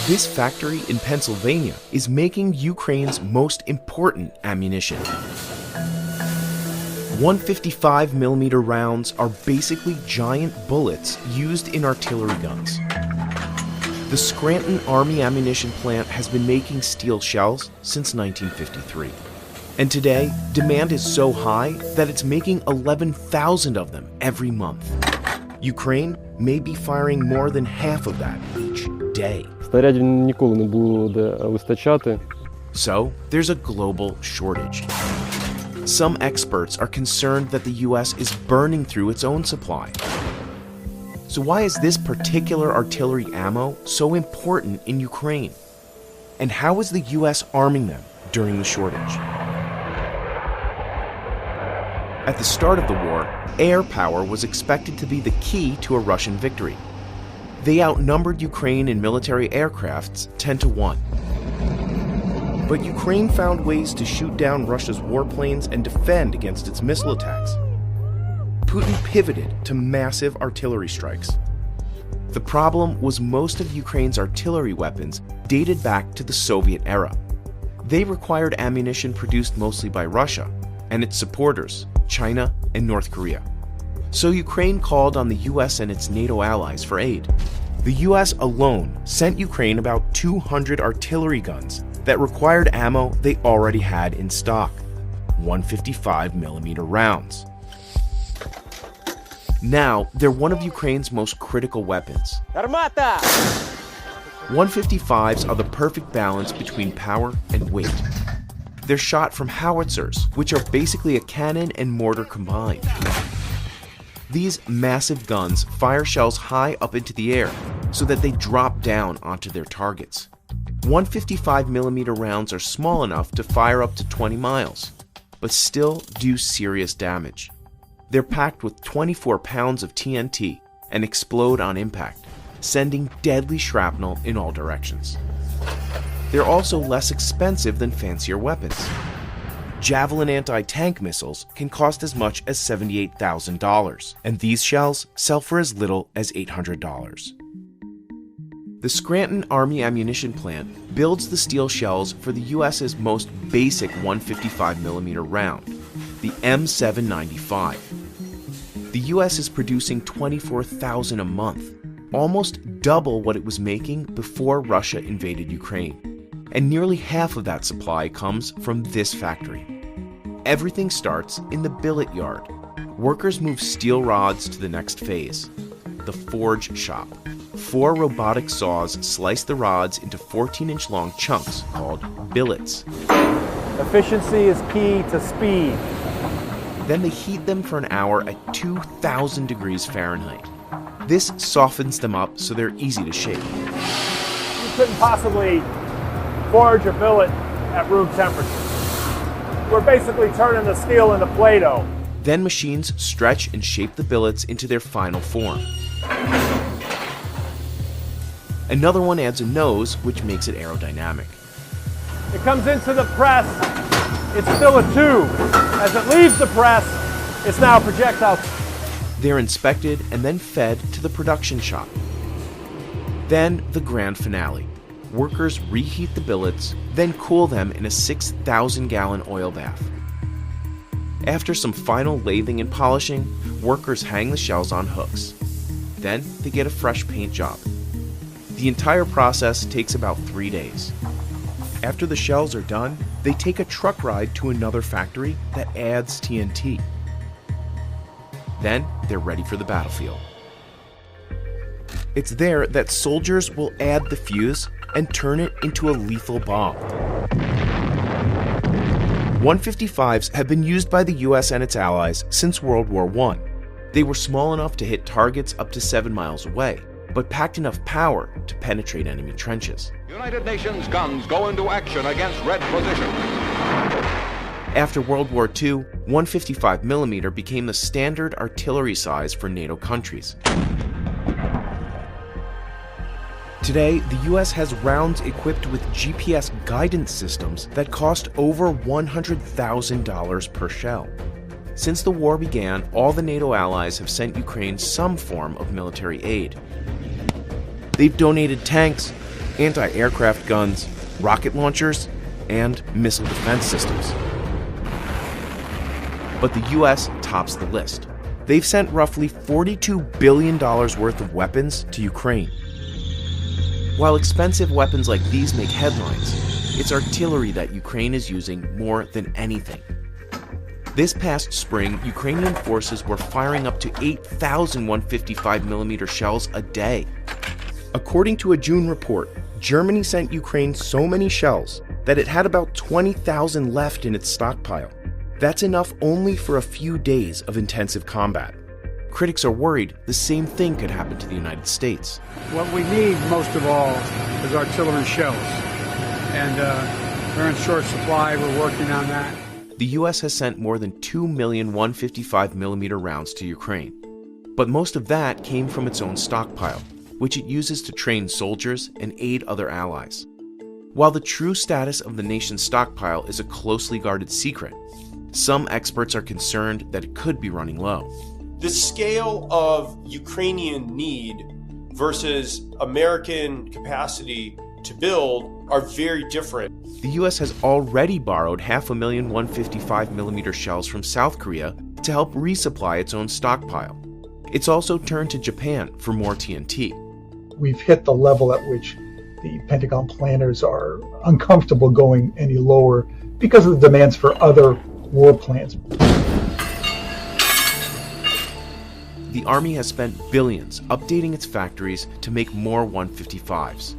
This factory in Pennsylvania is making Ukraine's most important ammunition. 155mm rounds are basically giant bullets used in artillery guns. The Scranton Army Ammunition Plant has been making steel shells since 1953. And today, demand is so high that it's making 11,000 of them every month. Ukraine may be firing more than half of that each day. Снарядів ніколи не буде вистачати. So, there's a global shortage. Some experts are concerned that the US is burning through its own supply. So why is this particular artillery ammo so important in Ukraine? And how is the US arming them during the shortage? At the start of the war, air power was expected to be the key to a Russian victory. They outnumbered Ukraine in military aircrafts 10-1. But Ukraine found ways to shoot down Russia's warplanes and defend against its missile attacks. Putin pivoted to massive artillery strikes. The problem was most of Ukraine's artillery weapons dated back to the Soviet era. They required ammunition produced mostly by Russia and its supporters, China and North Korea. So Ukraine called on the US and its NATO allies for aid. The US alone sent Ukraine about 200 artillery guns that required ammo they already had in stock, 155mm rounds. Now, they're one of Ukraine's most critical weapons. 155s are the perfect balance between power and weight. They're shot from howitzers, which are basically a cannon and mortar combined. These massive guns fire shells high up into the air so that they drop down onto their targets. 155mm rounds are small enough to fire up to 20 miles, but still do serious damage. They're packed with 24 pounds of TNT and explode on impact, sending deadly shrapnel in all directions. They're also less expensive than fancier weapons. Javelin anti-tank missiles can cost as much as $78,000, and these shells sell for as little as $800. The Scranton Army Ammunition Plant builds the steel shells for the US's most basic 155mm round, the M795. The US is producing 24,000 a month, almost double what it was making before Russia invaded Ukraine. And nearly half of that supply comes from this factory. Everything starts in the billet yard. Workers move steel rods to the next phase, the forge shop. 4 robotic saws slice the rods into 14-inch long chunks called billets. Efficiency is key to speed. Then they heat them for an hour at 2,000 degrees Fahrenheit. This softens them up so they're easy to shape. You couldn't possibly forge a billet at room temperature. We're basically turning the steel into Play-Doh. Then machines stretch and shape the billets into their final form. Another one adds a nose, which makes it aerodynamic. It comes into the press, it's still a tube. As it leaves the press, it's now a projectile. They're inspected and then fed to the production shop. Then the grand finale. Workers reheat the billets, then cool them in a 6,000-gallon oil bath. After some final lathing and polishing, workers hang the shells on hooks. Then they get a fresh paint job. The entire process takes about 3 days. After the shells are done, they take a truck ride to another factory that adds TNT. Then they're ready for the battlefield. It's there that soldiers will add the fuse and turn it into a lethal bomb. 155s have been used by the US and its allies since World War I. They were small enough to hit targets up to 7 miles away, but packed enough power to penetrate enemy trenches. United Nations guns go into action against red positions. After World War II, 155mm became the standard artillery size for NATO countries. Today, the US has rounds equipped with GPS guidance systems that cost over $100,000 per shell. Since the war began, all the NATO allies have sent Ukraine some form of military aid. They've donated tanks, anti-aircraft guns, rocket launchers, and missile defense systems. But the US tops the list. They've sent roughly $42 billion worth of weapons to Ukraine. While expensive weapons like these make headlines, it's artillery that Ukraine is using more than anything. This past spring, Ukrainian forces were firing up to 8,000 155mm shells a day. According to a June report, Germany sent Ukraine so many shells that it had about 20,000 left in its stockpile. That's enough only for a few days of intensive combat. Critics are worried the same thing could happen to the United States. What we need most of all is artillery shells. And we're in short supply. We're working on that. The US has sent more than 2 million 155mm rounds to Ukraine. But most of that came from its own stockpile, which it uses to train soldiers and aid other allies. While the true status of the nation's stockpile is a closely guarded secret, some experts are concerned that it could be running low. The scale of Ukrainian need versus American capacity to build are very different. The US has already borrowed 500,000 155mm shells from South Korea to help resupply its own stockpile. It's also turned to Japan for more TNT. We've hit the level at which the Pentagon planners are uncomfortable going any lower because of the demands for other war plans. The Army has spent billions updating its factories to make more 155s.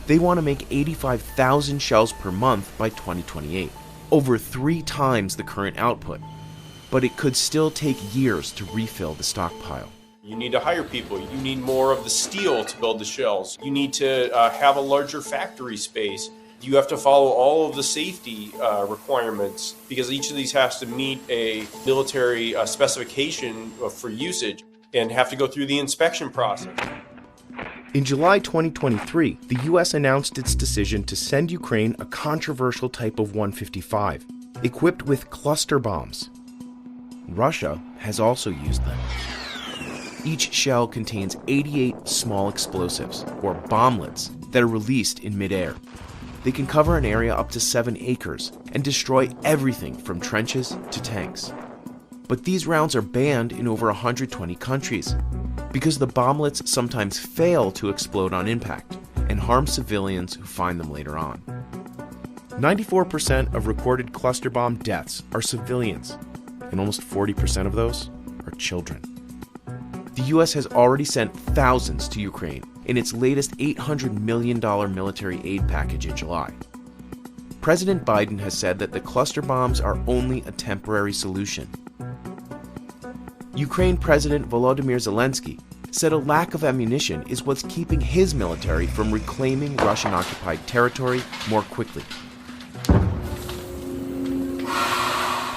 They want to make 85,000 shells per month by 2028, over 3 times the current output. But it could still take years to refill the stockpile. You need to hire people. You need more of the steel to build the shells. You need to have a larger factory space. You have to follow all of the safety requirements because each of these has to meet a military specification for usage and have to go through the inspection process. In July 2023, the US announced its decision to send Ukraine a controversial type of 155, equipped with cluster bombs. Russia has also used them. Each shell contains 88 small explosives, or bomblets, that are released in midair. They can cover an area up to 7 acres and destroy everything from trenches to tanks. But these rounds are banned in over 120 countries because the bomblets sometimes fail to explode on impact and harm civilians who find them later on. 94% of recorded cluster bomb deaths are civilians, and almost 40% of those are children. The US has already sent thousands to Ukraine in its latest $800 million military aid package in July. President Biden has said that the cluster bombs are only a temporary solution. Ukraine President Volodymyr Zelensky said a lack of ammunition is what's keeping his military from reclaiming Russian-occupied territory more quickly.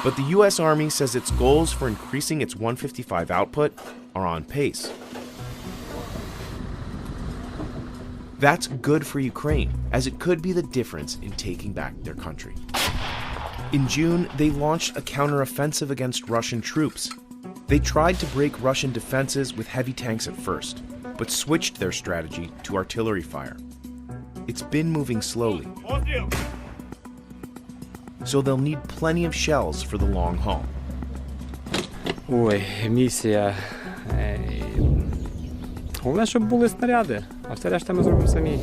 But the US Army says its goals for increasing its 155 output are on pace. That's good for Ukraine, as it could be the difference in taking back their country. In June, they launched a counteroffensive against Russian troops. They tried to break Russian defenses with heavy tanks at first, but switched their strategy to artillery fire. It's been moving slowly, so they'll need plenty of shells for the long haul. Ой, місія. Головне, щоб були снаряди, а все решта ми зробимо самі.